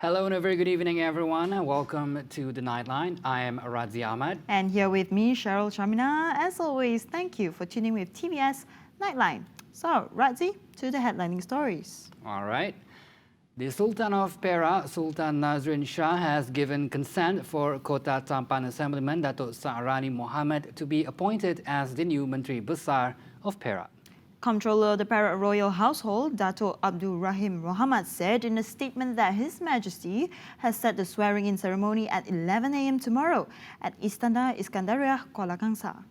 Hello and a very good evening, everyone. Welcome to the Nightline. I am Radzi Ahmad. And here with me, Cheryl Chamina. As always, thank you for tuning with TVS Nightline. So, Radzi, to the headlining stories. All right. The Sultan of Perak, Sultan Nazrin Shah, has given consent for Kota Tampan Assemblyman Datuk Saarani Mohammed to be appointed as the new Menteri Besar of Perak. Comptroller of the Perak Royal Household, Datuk Abdul Rahim Muhammad, said in a statement that His Majesty has set the swearing-in ceremony at 11 a.m. tomorrow at Istana Iskandariah, Kuala Kangsar.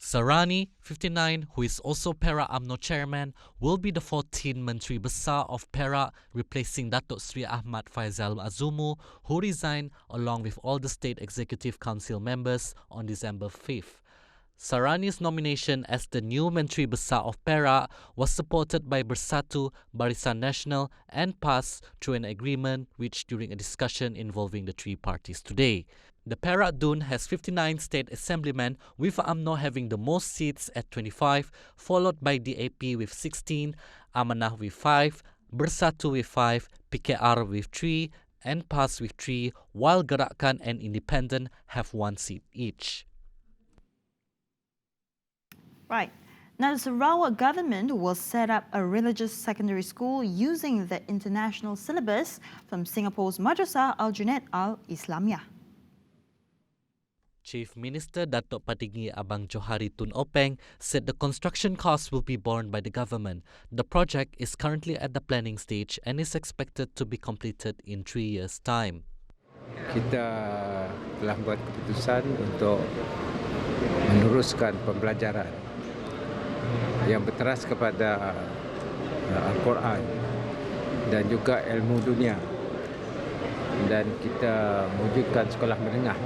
Saarani, 59, who is also Perak UMNO chairman, will be the 14th Menteri Besar of Perak, replacing Datuk Sri Ahmad Faizal Azumu, who resigned along with all the State Executive Council members on December 5th. Saarani's nomination as the new Menteri Besar of Perak was supported by Bersatu, Barisan Nasional and PAS through an agreement reached during a discussion involving the three parties today. The Perak Dun has 59 state assemblymen, with UMNO having the most seats at 25, followed by DAP with 16, Amanah with 5, Bersatu with 5, PKR with 3 and PAS with 3, while Gerakan and Independent have 1 seat each. Right. Now, the Sarawak government will set up a religious secondary school using the international syllabus from Singapore's Madrasah Al-Junaid Al-Islamiyah. Chief Minister Datuk Patinggi Abang Johari Tun Openg said the construction costs will be borne by the government. The project is currently at the planning stage and is expected to be completed in 3 years' time. Kita telah buat keputusan untuk meneruskan pembelajaran yang berteras kepada Al-Quran dan juga ilmu dunia, dan kita mewujudkan sekolah menengah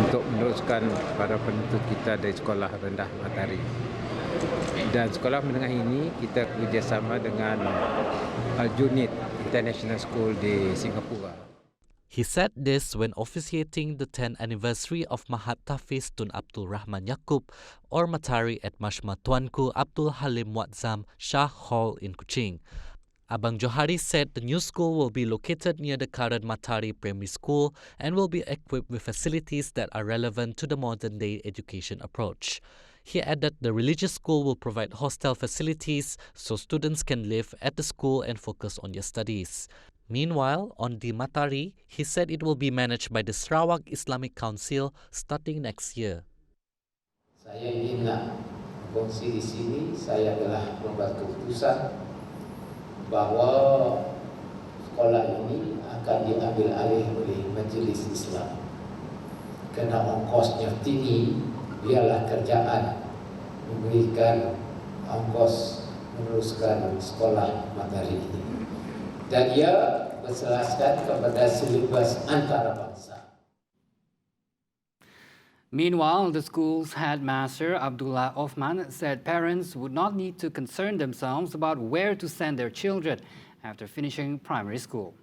untuk meneruskan para penuntut kita dari sekolah rendah matahari. Dan sekolah menengah ini kita bekerjasama dengan Al-Junaid International School di Singapura. He said this when officiating the 10th anniversary of Mahat Tafiz Tun Abdul Rahman Yaakob or Matahari at Mashma Tuanku Abdul Halim Muazzam Shah Hall in Kuching. Abang Johari said the new school will be located near the current Matahari Primary School and will be equipped with facilities that are relevant to the modern-day education approach. He added the religious school will provide hostel facilities so students can live at the school and focus on their studies. Meanwhile, on the Matahari, he said it will be managed by the Sarawak Islamic Council starting next year. Saya ingin nak berkongsi di sini, saya telah membuat keputusan bahawa sekolah ini akan diambil alih oleh Majlis Islam. Kerana ongkosnya tinggi, biarlah kerjaan memberikan ongkos meneruskan sekolah Matahari ini. Dan ia berselaskan kepada Syllabus antarabangsa. Meanwhile, the school's headmaster, Abdullah Othman, said parents would not need to concern themselves about where to send their children after finishing primary school.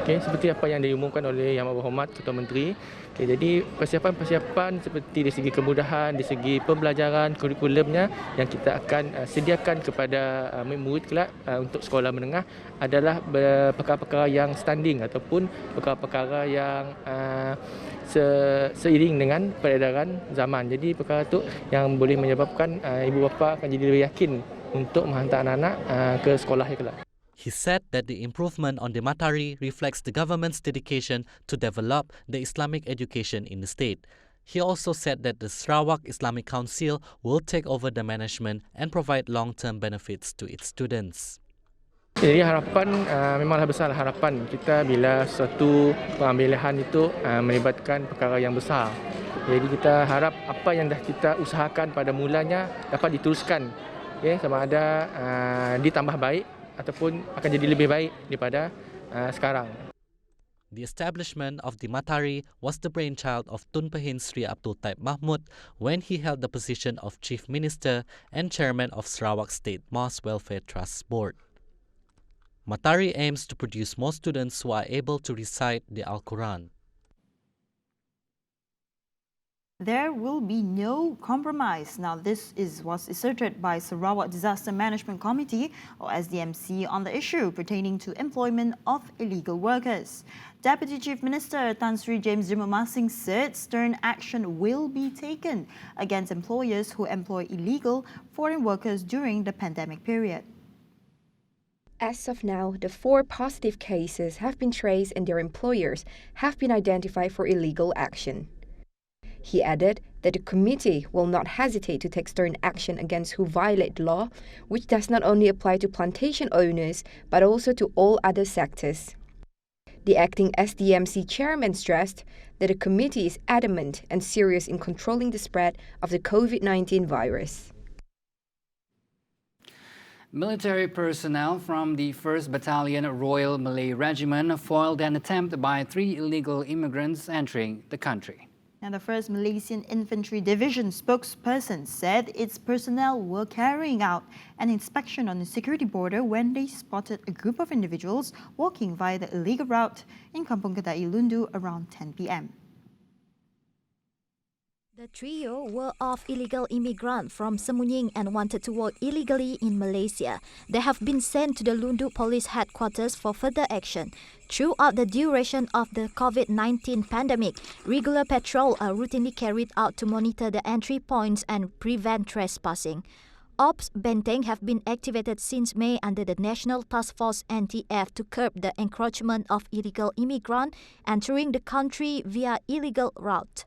Okay, seperti apa yang diumumkan oleh Yang Berhormat Ketua Menteri. Okay, jadi persiapan-persiapan seperti di segi kemudahan, di segi pembelajaran, kurikulumnya yang kita akan sediakan kepada murid kelak untuk sekolah menengah adalah perkara-perkara yang standing ataupun perkara-perkara yang seiring dengan peredaran zaman. Jadi perkara itu yang boleh menyebabkan ibu bapa akan jadi lebih yakin untuk menghantar anak-anak ke sekolah kelak. He said that the improvement on the Matahari reflects the government's dedication to develop the Islamic education in the state. He also said that the Sarawak Islamic Council will take over the management and provide long-term benefits to its students. Jadi harapan memanglah besar harapan kita bila suatu pengambilan itu melibatkan perkara yang besar. Jadi kita harap apa yang dah kita usahakan pada mulanya dapat diteruskan, okay, sama ada ditambah baik ataupun akan jadi lebih baik daripada sekarang. The establishment of the Matahari was the brainchild of Tun Pehin Sri Abdul Taib Mahmud when he held the position of Chief Minister and Chairman of Sarawak State Mosque Welfare Trust Board. Matahari aims to produce more students who are able to recite the Al-Quran. There will be no compromise. Now, this was asserted by Sarawak Disaster Management Committee, or SDMC, on the issue pertaining to employment of illegal workers. Deputy Chief Minister Tan Sri James Dimamasing said stern action will be taken against employers who employ illegal foreign workers during the pandemic period. As of now, the 4 positive cases have been traced and their employers have been identified for illegal action. He added that the committee will not hesitate to take stern action against who violate the law, which does not only apply to plantation owners but also to all other sectors. The acting SDMC chairman stressed that the committee is adamant and serious in controlling the spread of the COVID-19 virus. Military personnel from the 1st Battalion Royal Malay Regiment foiled an attempt by 3 illegal immigrants entering the country. And the 1st Malaysian Infantry Division spokesperson said its personnel were carrying out an inspection on the security border when they spotted a group of individuals walking via the illegal route in Kampung Kedai LUNDU around 10 p.m. The trio were of illegal immigrants from Semunying and wanted to work illegally in Malaysia. They have been sent to the LUNDU police headquarters for further action. Throughout the duration of the COVID-19 pandemic, regular patrols are routinely carried out to monitor the entry points and prevent trespassing. Ops Benteng have been activated since May under the National Task Force NTF to curb the encroachment of illegal immigrants entering the country via illegal route.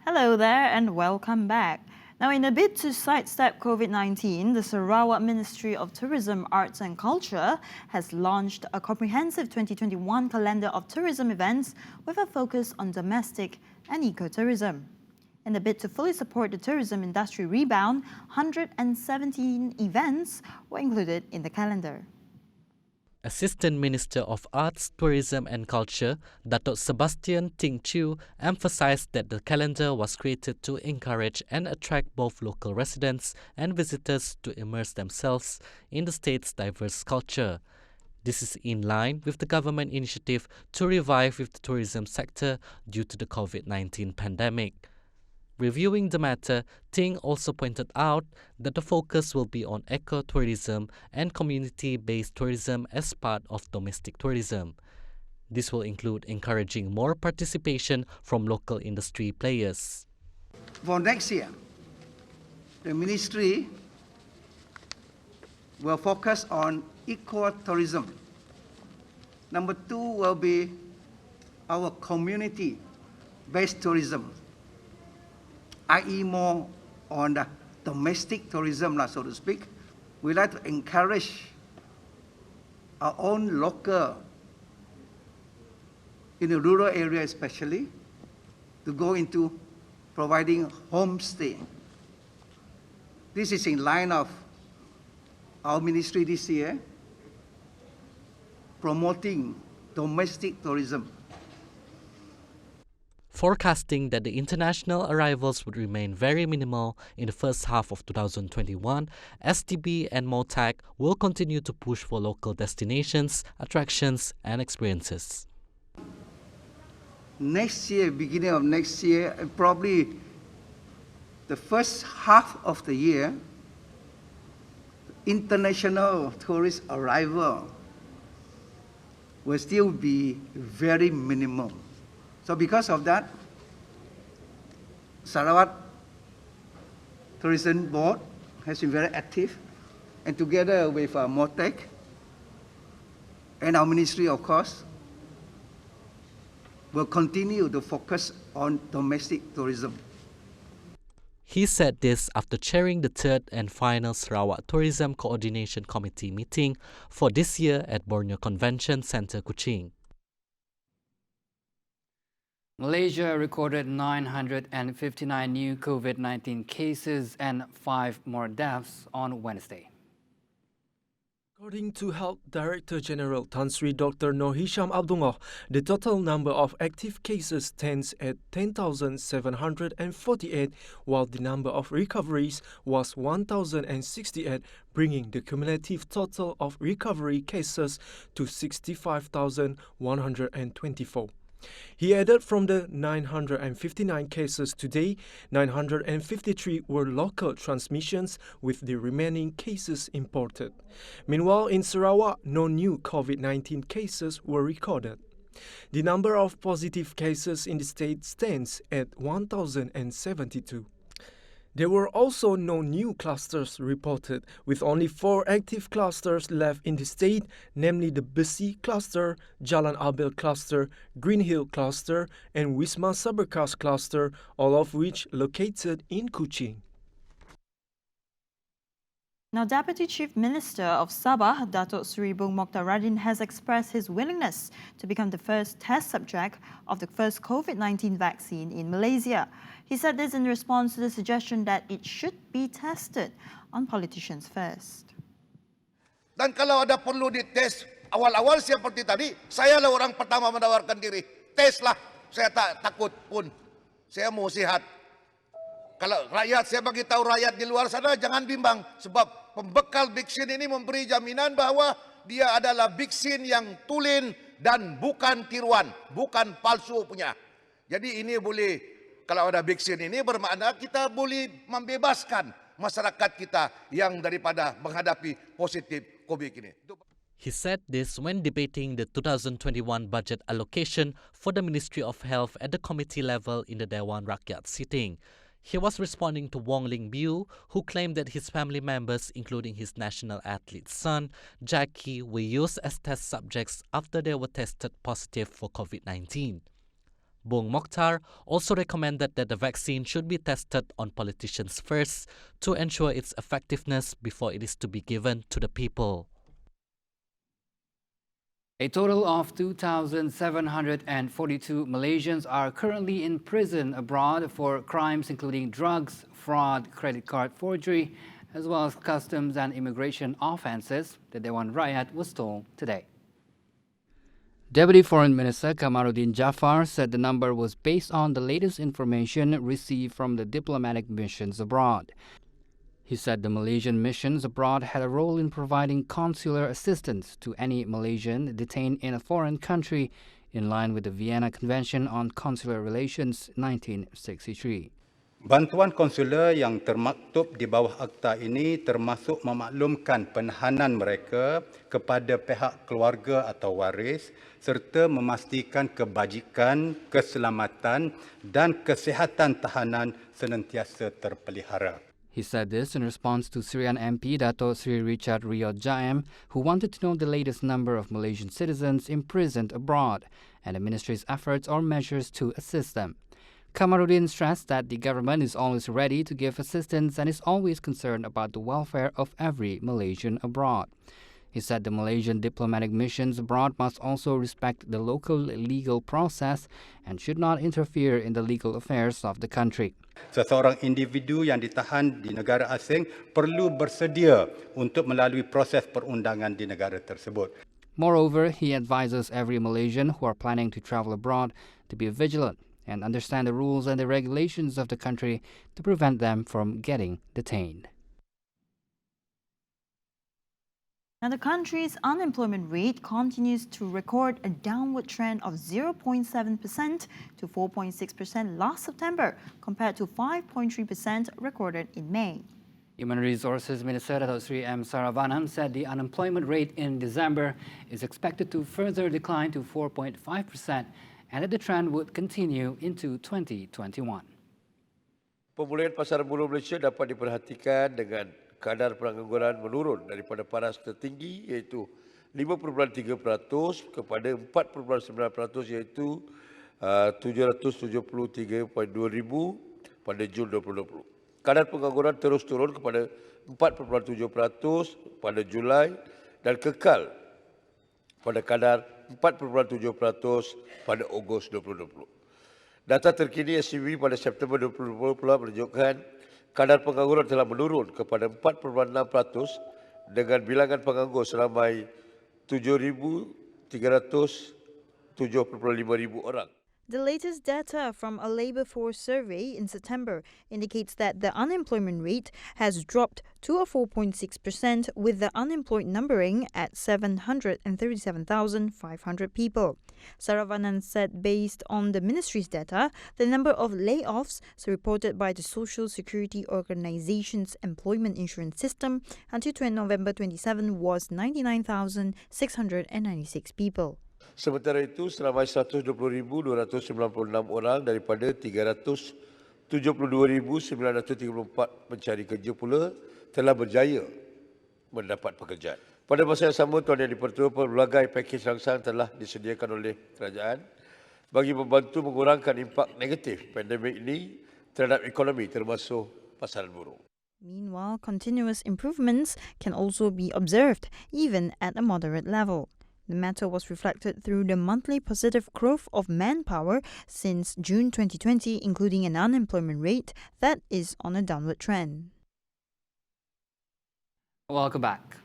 Hello there and welcome back. Now, in a bid to sidestep COVID-19, the Sarawak Ministry of Tourism, Arts and Culture has launched a comprehensive 2021 calendar of tourism events with a focus on domestic and ecotourism. In the bid to fully support the tourism industry rebound, 117 events were included in the calendar. Assistant Minister of Arts, Tourism and Culture, Datuk Sebastian Ting Chew, emphasized that the calendar was created to encourage and attract both local residents and visitors to immerse themselves in the state's diverse culture. This is in line with the government initiative to revive the tourism sector due to the COVID-19 pandemic. Reviewing the matter, Ting also pointed out that the focus will be on ecotourism and community-based tourism as part of domestic tourism. This will include encouraging more participation from local industry players. For next year, the ministry will focus on ecotourism. Number 2 will be our community-based tourism, i.e. more on the domestic tourism, so to speak. We like to encourage our own local, in the rural area especially, to go into providing homestay. This is in line of our ministry this year, promoting domestic tourism. Forecasting that the international arrivals would remain very minimal in the first half of 2021, STB and MOTAC will continue to push for local destinations, attractions and experiences. Next year, beginning of next year, and probably the first half of the year, international tourist arrival will still be very minimal. So because of that, Sarawak Tourism Board has been very active, and together with MOTAC and our ministry, of course, will continue to focus on domestic tourism. He said this after chairing the 3rd and final Sarawak Tourism Coordination Committee meeting for this year at Borneo Convention Centre, Kuching. Malaysia recorded 959 new COVID-19 cases and 5 more deaths on Wednesday. According to Health Director General Tan Sri Dr. Noor Hisham Abdullah, the total number of active cases stands at 10,748, while the number of recoveries was 1,068, bringing the cumulative total of recovery cases to 65,124. He added from the 959 cases today, 953 were local transmissions, with the remaining cases imported. Meanwhile, in Sarawak, no new COVID-19 cases were recorded. The number of positive cases in the state stands at 1,072. There were also no new clusters reported, with only 4 active clusters left in the state, namely the Besi cluster, Jalan Abel cluster, Green Hill cluster, and Wisma Saberkas cluster, all of which located in Kuching. Now, Deputy Chief Minister of Sabah, Datuk Seri Bung Mokhtar Radin, has expressed his willingness to become the first test subject of the first COVID-19 vaccine in Malaysia. He said this in response to the suggestion that it should be tested on politicians first. Dan kalau ada perlu dites awal-awal seperti tadi, saya lah orang pertama menawarkan diri. Teslah, saya tak takut pun. Saya mau sihat. Kalau rakyat, saya bagi tahu rakyat di luar sana, jangan bimbang. Sebab pembekal vaksin ini memberi jaminan bahawa dia adalah vaksin yang tulen dan bukan tiruan, bukan palsu punya. Jadi ini boleh, kalau ada vaksin ini bermakna kita boleh membebaskan masyarakat kita yang daripada menghadapi positif COVID ini. He said this when debating the 2021 budget allocation for the Ministry of Health at the committee level in the Dewan Rakyat sitting. He was responding to Wong Ling Biu, who claimed that his family members, including his national athlete's son, Jackie, were used as test subjects after they were tested positive for COVID-19. Bung Mokhtar also recommended that the vaccine should be tested on politicians first to ensure its effectiveness before it is to be given to the people. A total of 2,742 Malaysians are currently in prison abroad for crimes including drugs, fraud, credit card forgery, as well as customs and immigration offences, the Dewan Rakyat was told today. Deputy Foreign Minister Kamaruddin Jaafar said the number was based on the latest information received from the diplomatic missions abroad. He said the Malaysian missions abroad had a role in providing consular assistance to any Malaysian detained in a foreign country in line with the Vienna Convention on Consular Relations 1963. Bantuan konsuler yang termaktub di bawah akta ini termasuk memaklumkan penahanan mereka kepada pihak keluarga atau waris serta memastikan kebajikan, keselamatan dan kesihatan tahanan senantiasa terpelihara. He said this in response to Syrian MP Dato' Sri Richard Riyad Jaim, who wanted to know the latest number of Malaysian citizens imprisoned abroad and the ministry's efforts or measures to assist them. Kamaruddin stressed that the government is always ready to give assistance and is always concerned about the welfare of every Malaysian abroad. He said the Malaysian diplomatic missions abroad must also respect the local legal process and should not interfere in the legal affairs of the country. Seseorang individu yang ditahan di negara asing perlu bersedia untuk melalui proses perundangan di negara tersebut. Moreover, he advises every Malaysian who are planning to travel abroad to be vigilant and understand the rules and the regulations of the country to prevent them from getting detained. Now, the country's unemployment rate continues to record a downward trend of 0.7% to 4.6% last September, compared to 5.3% recorded in May. Human Resources Minister Dato' Sri M. Saravanan said the unemployment rate in December is expected to further decline to 4.5% and that the trend would continue into 2021. Pemulihan pasar buruh Malaysia dapat diperhatikan dengan kadar pengangguran menurun daripada paras tertinggi iaitu 5.3% kepada 4.9% iaitu 773.2 ribu pada Jun 2020. Kadar pengangguran terus turun kepada 4.7% pada Julai dan kekal pada kadar 4.7% pada Ogos 2020. Data terkini SCB pada September 2020 pula menunjukkan kadar pengangguran telah menurun kepada 4.6% dengan bilangan penganggur seramai 7,375,000 orang. The latest data from a labour force survey in September indicates that the unemployment rate has dropped to a 4.6%, with the unemployed numbering at 737,500 people. Saravanan said based on the ministry's data, the number of layoffs reported by the Social Security Organisation's employment insurance system until November 27 was 99,696 people. Sementara itu, seramai 120,296 orang daripada 372,934 pencari kerja pula telah berjaya mendapat pekerjaan. Pada masa yang sama, Tuan Yang di-Pertua, pelbagai pakej rangsang telah disediakan oleh kerajaan bagi membantu mengurangkan impak negatif pandemik ini terhadap ekonomi termasuk pasaran buruh. Meanwhile, continuous improvements can also be observed, even at a moderate level. The matter was reflected through the monthly positive growth of manpower since June 2020, including an unemployment rate that is on a downward trend. Welcome back.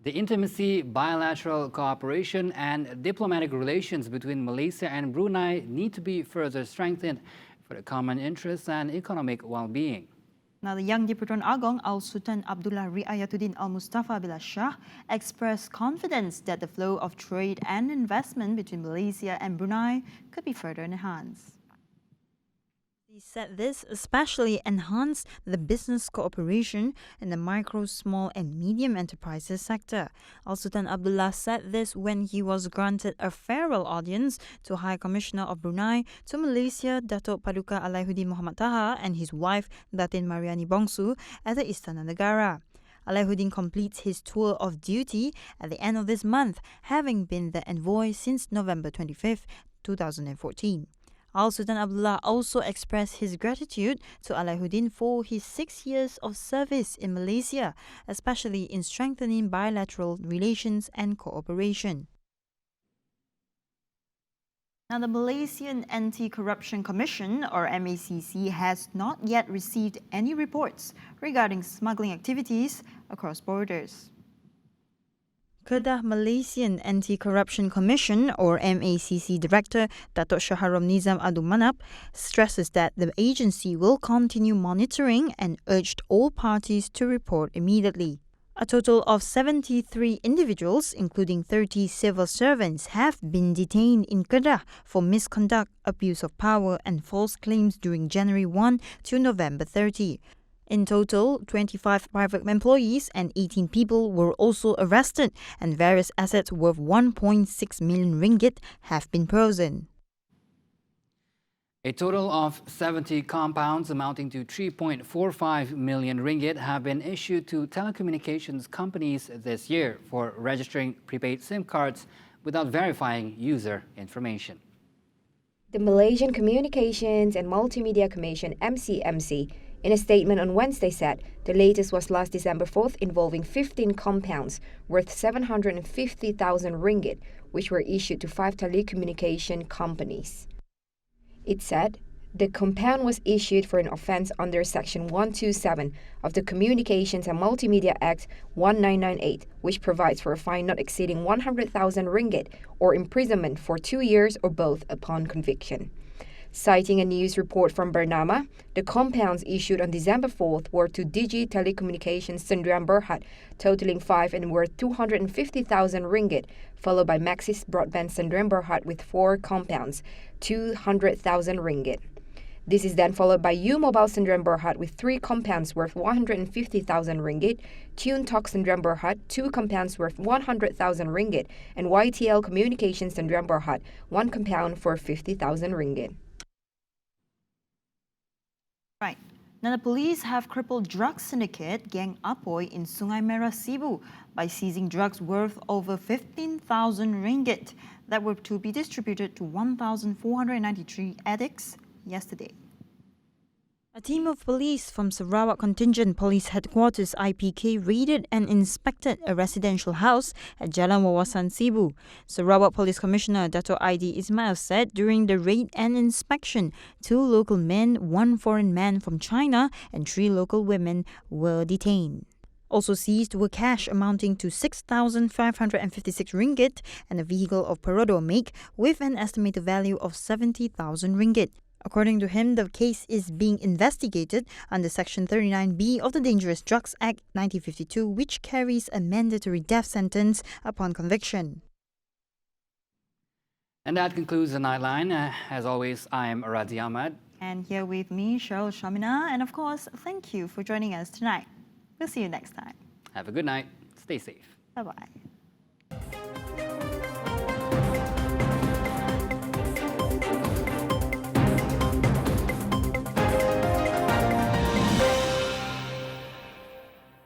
The intimacy, bilateral cooperation and diplomatic relations between Malaysia and Brunei need to be further strengthened for the common interests and economic well-being. Now, the Yang di-Pertuan Agong Al-Sultan Abdullah Riayatuddin Al-Mustafa Bilal Shah expressed confidence that the flow of trade and investment between Malaysia and Brunei could be further enhanced. He said this especially enhanced the business cooperation in the micro, small and medium enterprises sector. Al-Sultan Abdullah said this when he was granted a farewell audience to High Commissioner of Brunei to Malaysia, Datuk Paduka Alaihuddin Muhammad Taha, and his wife, Datin Mariani Bongsu, at the Istana Negara. Alaihuddin completes his tour of duty at the end of this month, having been the envoy since November 25, 2014. Al-Sultan Abdullah also expressed his gratitude to Alaihuddin for his 6 years of service in Malaysia, especially in strengthening bilateral relations and cooperation. Now, the Malaysian Anti-Corruption Commission, or MACC, has not yet received any reports regarding smuggling activities across borders. Kedah Malaysian Anti-Corruption Commission, or MACC Director Datuk Shaharom Nizam Abdul Manap stresses that the agency will continue monitoring and urged all parties to report immediately. A total of 73 individuals, including 30 civil servants, have been detained in Kedah for misconduct, abuse of power and false claims during January 1 to November 30. In total, 25 private employees and 18 people were also arrested, and various assets worth 1.6 million ringgit have been frozen. A total of 70 compounds amounting to 3.45 million ringgit have been issued to telecommunications companies this year for registering prepaid SIM cards without verifying user information. The Malaysian Communications and Multimedia Commission, MCMC, in a statement on Wednesday said the latest was last December 4th, involving 15 compounds worth 750,000 ringgit, which were issued to 5 telecommunication companies. It said the compound was issued for an offence under Section 127 of the Communications and Multimedia Act 1998, which provides for a fine not exceeding 100,000 ringgit or imprisonment for 2 years or both upon conviction. Citing a news report from Bernama, the compounds issued on December 4th were to Digi Telecommunications Sdn Berhad, totaling 5 and worth 250,000 ringgit, followed by Maxis Broadband Sdn Berhad with 4 compounds, 200,000 ringgit. This is then followed by U Mobile Sdn Berhad with 3 compounds worth 150,000 ringgit, Tune Talk Sdn Berhad 2 compounds worth 100,000 ringgit, and YTL Communications Sdn Berhad 1 compound for 50,000 ringgit. Right. Now, the police have crippled drug syndicate GENG APOI in Sungai Merah, Cebu by seizing drugs worth over 15,000 ringgit that were to be distributed to 1,493 addicts yesterday. A team of police from Sarawak Contingent Police Headquarters IPK raided and inspected a residential house at Jalan Wawasan, Cebu. Sarawak Police Commissioner Dato' ID Ismail said during the raid and inspection, 2 local men, 1 foreign man from China and 3 local women were detained. Also seized were cash amounting to 6,556 ringgit and a vehicle of Perodor make with an estimated value of 70,000 ringgit. According to him, the case is being investigated under Section 39B of the Dangerous Drugs Act 1952, which carries a mandatory death sentence upon conviction. And that concludes the Nightline. As always, I am Radhi Ahmad. And here with me, Cheryl Shamina. And of course, thank you for joining us tonight. We'll see you next time. Have a good night. Stay safe. Bye-bye.